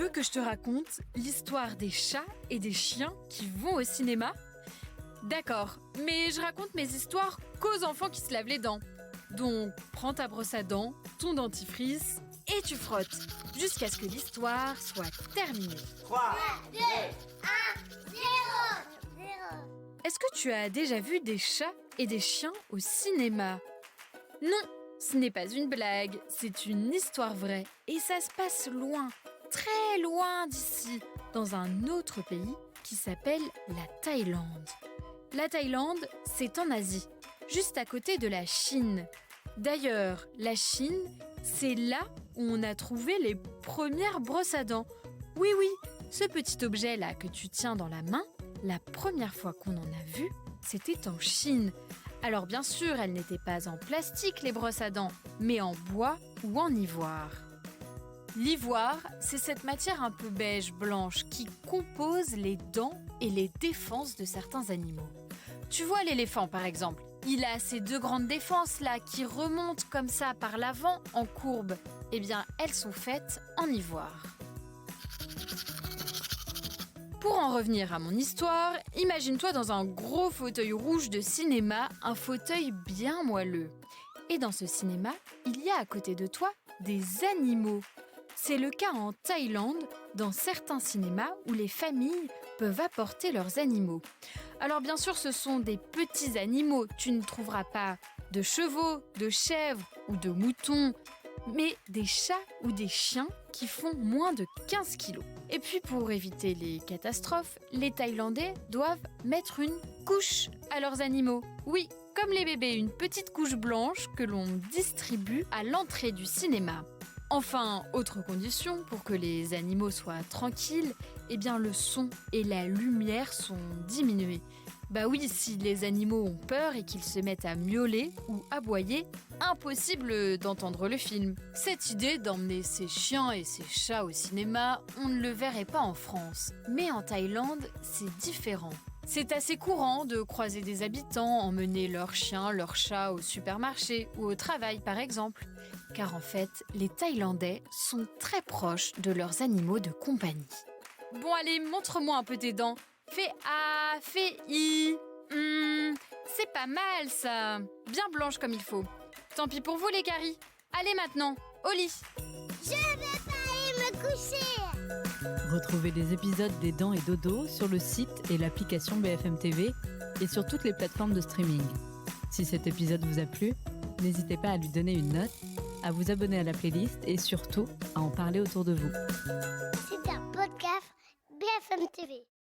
veux que je te raconte l'histoire des chats et des chiens qui vont au cinéma ? D'accord, mais je raconte mes histoires qu'aux enfants qui se lavent les dents. Donc, prends ta brosse à dents, ton dentifrice et tu frottes jusqu'à ce que l'histoire soit terminée. 3, 2, 1, 0. Est-ce que tu as déjà vu des chats et des chiens au cinéma ? Non, ce n'est pas une blague, c'est une histoire vraie et ça se passe loin, très loin d'ici, dans un autre pays qui s'appelle la Thaïlande. La Thaïlande, c'est en Asie, juste à côté de la Chine. D'ailleurs, la Chine, c'est là où on a trouvé les premières brosses à dents. Oui, ce petit objet-là que tu tiens dans la main, la première fois qu'on en a vu, c'était en Chine. Alors bien sûr, elles n'étaient pas en plastique, les brosses à dents, mais en bois ou en ivoire. L'ivoire, c'est cette matière un peu beige-blanche qui compose les dents et les défenses de certains animaux. Tu vois l'éléphant par exemple, il a ces deux grandes défenses là qui remontent comme ça par l'avant en courbe. Eh bien, elles sont faites en ivoire. Pour en revenir à mon histoire, imagine-toi dans un gros fauteuil rouge de cinéma, un fauteuil bien moelleux. Et dans ce cinéma, il y a à côté de toi des animaux. C'est le cas en Thaïlande, dans certains cinémas où les familles peuvent apporter leurs animaux. Alors bien sûr, ce sont des petits animaux. Tu ne trouveras pas de chevaux, de chèvres ou de moutons, mais des chats ou des chiens qui font moins de 15 kilos. Et puis pour éviter les catastrophes, les Thaïlandais doivent mettre une couche à leurs animaux. Oui, comme les bébés, une petite couche blanche que l'on distribue à l'entrée du cinéma. Enfin, autre condition pour que les animaux soient tranquilles, eh bien le son et la lumière sont diminués. Bah oui, si les animaux ont peur et qu'ils se mettent à miauler ou aboyer, impossible d'entendre le film. Cette idée d'emmener ses chiens et ses chats au cinéma, on ne le verrait pas en France. Mais en Thaïlande, c'est différent. C'est assez courant de croiser des habitants emmener leurs chiens, leurs chats au supermarché ou au travail par exemple. Car en fait, les Thaïlandais sont très proches de leurs animaux de compagnie. Bon allez, montre-moi un peu tes dents. Fais A, fais I. C'est pas mal ça. Bien blanche comme il faut. Tant pis pour vous les caries. Allez maintenant, au lit. Je vais pas aller me coucher. Retrouvez les épisodes des Dents et Dodo sur le site et l'application BFM TV et sur toutes les plateformes de streaming. Si cet épisode vous a plu, n'hésitez pas à lui donner une note, à vous abonner à la playlist et surtout à en parler autour de vous. C'est un podcast BFM TV.